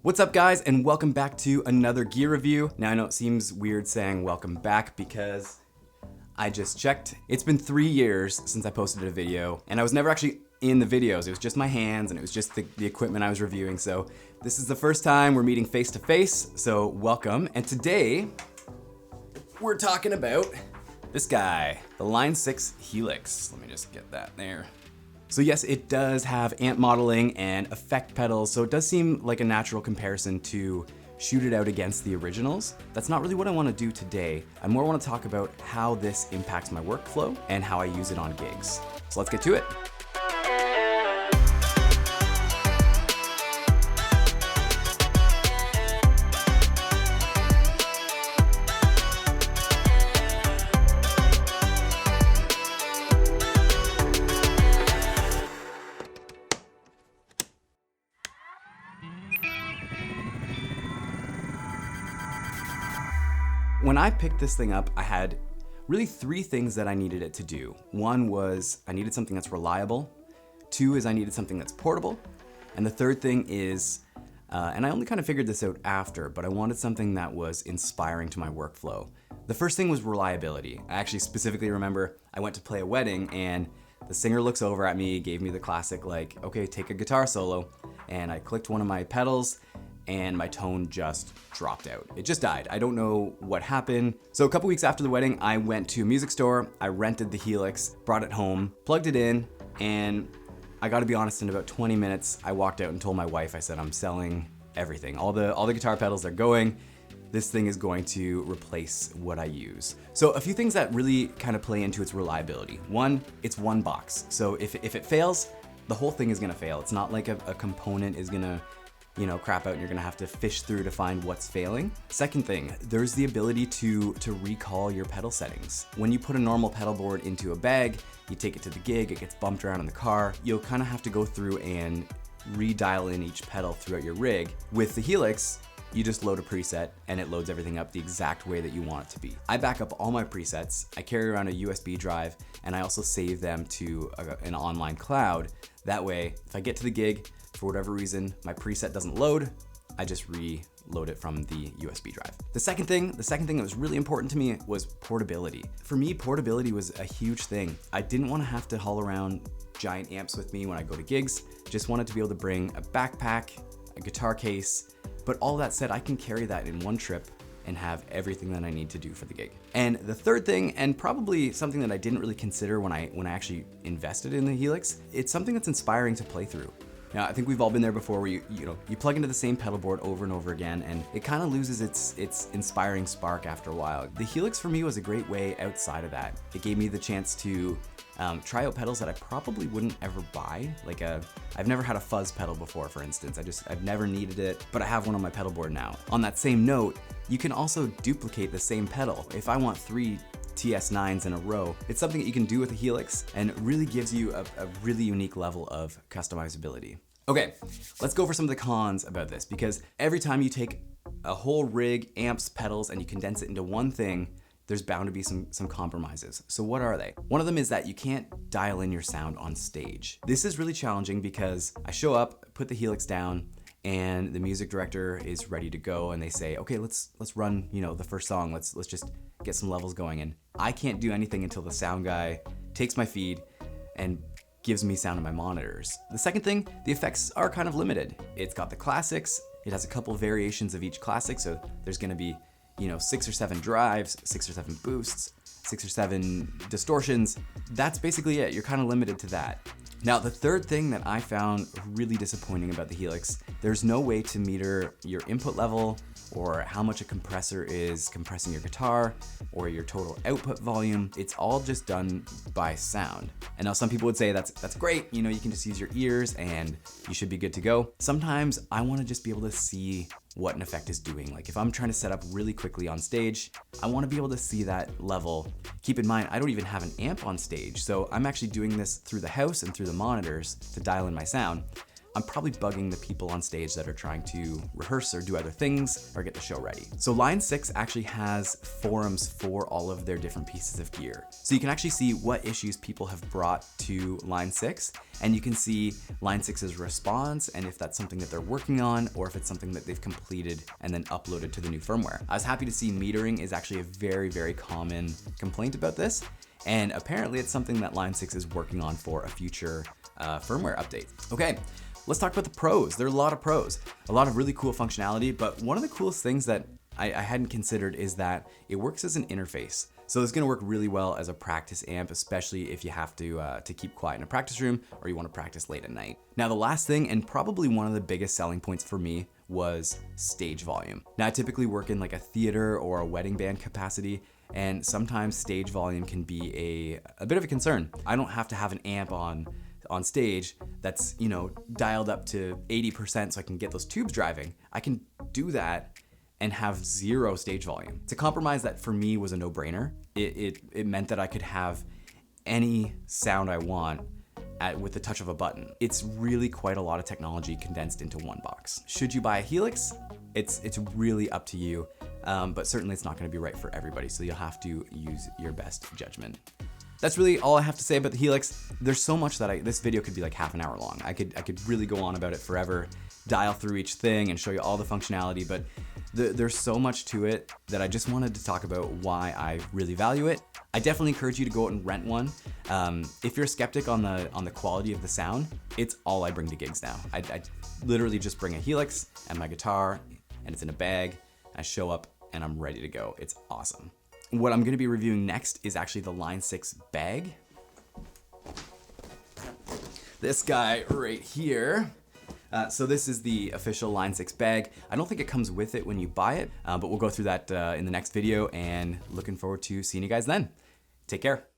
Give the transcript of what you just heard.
What's up guys, and welcome back to another gear review. Now I know it seems weird saying welcome back because I just checked. It's been 3 years since I posted a video, and I was never actually in the videos. It was just my hands and it was just the equipment I was reviewing. So this is the first time we're meeting face to face, so welcome. And today we're talking about this guy, the Line 6 Helix. Let me just get that there. So yes, it does have amp modeling and effect pedals, so it does seem like a natural comparison to shoot it out against the originals. That's not really what I want to do today. I more want to talk about how this impacts my workflow and how I use it on gigs. So let's get to it. When I picked this thing up, I had really 3 things that I needed it to do. One was I needed something that's reliable. 2 is I needed something that's portable. And the third thing is, and I only kind of figured this out after, but I wanted something that was inspiring to my workflow. The first thing was reliability. I actually specifically remember I went to play a wedding and the singer looks over at me, gave me the classic like, okay, take a guitar solo. And I clicked one of my pedals and my tone just dropped out. It just died. I don't know what happened. So a couple weeks after the wedding, I went to a music store, I rented the Helix, brought it home, plugged it in, and I gotta be honest, in about 20 minutes, I walked out and told my wife, I said, I'm selling everything. All the guitar pedals are going. This thing is going to replace what I use. So a few things that really kind of play into its reliability. One, it's one box. So if it fails, the whole thing is gonna fail. It's not like a component is gonna crap out and you're gonna have to fish through to find what's failing. Second thing, there's the ability to recall your pedal settings. When you put a normal pedal board into a bag, you take it to the gig, it gets bumped around in the car, you'll kind of have to go through and redial in each pedal throughout your rig. With the Helix, you just load a preset and it loads everything up the exact way that you want it to be. I back up all my presets, I carry around a USB drive, and I also save them to an online cloud. That way, if I get to the gig, for whatever reason, my preset doesn't load, I just reload it from the USB drive. The second thing that was really important to me was portability. For me, portability was a huge thing. I didn't want to have to haul around giant amps with me when I go to gigs, just wanted to be able to bring a backpack, a guitar case, but all that said, I can carry that in one trip and have everything that I need to do for the gig. And the third thing, and probably something that I didn't really consider when I actually invested in the Helix, it's something that's inspiring to play through. Now, I think we've all been there before where you plug into the same pedal board over and over again, and it kind of loses its inspiring spark after a while. The Helix for me was a great way outside of that. It gave me the chance to try out pedals that I probably wouldn't ever buy. I've never had a fuzz pedal before, for instance. I've never needed it, but I have one on my pedal board now. On that same note, you can also duplicate the same pedal. If I want 3 TS9s in a row, it's something that you can do with a Helix and it really gives you a really unique level of customizability. Okay, let's go over some of the cons about this, because every time you take a whole rig, amps, pedals, and you condense it into one thing, there's bound to be some compromises. So what are they? One of them is that you can't dial in your sound on stage. This is really challenging because I show up, put the Helix down, and the music director is ready to go, and they say, okay, let's run, the first song. Let's just get some levels going. And I can't do anything until the sound guy takes my feed and gives me sound in my monitors. The second thing, the effects are kind of limited. It's got the classics. It has a couple variations of each classic. So there's gonna be, 6 or 7 drives, 6 or 7 boosts, 6 or 7 distortions. That's basically it. You're kind of limited to that. Now, the third thing that I found really disappointing about the Helix, there's no way to meter your input level or how much a compressor is compressing your guitar or your total output volume. It's all just done by sound. And now some people would say that's great, you can just use your ears and you should be good to go. Sometimes I want to just be able to see what an effect is doing. Like if I'm trying to set up really quickly on stage, I want to be able to see that level. Keep in mind, I don't even have an amp on stage, so I'm actually doing this through the house and through the monitors to dial in my sound. I'm probably bugging the people on stage that are trying to rehearse or do other things or get the show ready. So Line 6 actually has forums for all of their different pieces of gear. So you can actually see what issues people have brought to Line 6, and you can see Line 6's response and if that's something that they're working on or if it's something that they've completed and then uploaded to the new firmware. I was happy to see metering is actually a very, very common complaint about this. And apparently it's something that Line 6 is working on for a future firmware update. Okay, let's talk about the pros. There are a lot of pros, a lot of really cool functionality, but one of the coolest things that I hadn't considered is that it works as an interface. So it's gonna work really well as a practice amp, especially if you have to keep quiet in a practice room or you wanna practice late at night. Now the last thing, and probably one of the biggest selling points for me, was stage volume. Now I typically work in like a theater or a wedding band capacity, and sometimes stage volume can be a bit of a concern. I don't have to have an amp on stage that's, you know, dialed up to 80% so I can get those tubes driving. I can do that and have zero stage volume. It's a compromise that for me was a no-brainer. It meant that I could have any sound I want with the touch of a button. It's really quite a lot of technology condensed into one box. Should you buy a Helix? It's really up to you, but certainly it's not gonna be right for everybody, so you'll have to use your best judgment. That's really all I have to say about the Helix. There's so much that this video could be like half an hour long. I could really go on about it forever, dial through each thing and show you all the functionality, but there's so much to it that I just wanted to talk about why I really value it. I definitely encourage you to go out and rent one. If you're a skeptic on the quality of the sound, it's all I bring to gigs now. I literally just bring a Helix and my guitar, and it's in a bag. I show up and I'm ready to go. It's awesome. What I'm gonna be reviewing next is actually the Line 6 bag. This guy right here. So this is the official Line 6 bag. I don't think it comes with it when you buy it, but we'll go through that in the next video, and looking forward to seeing you guys then. Take care.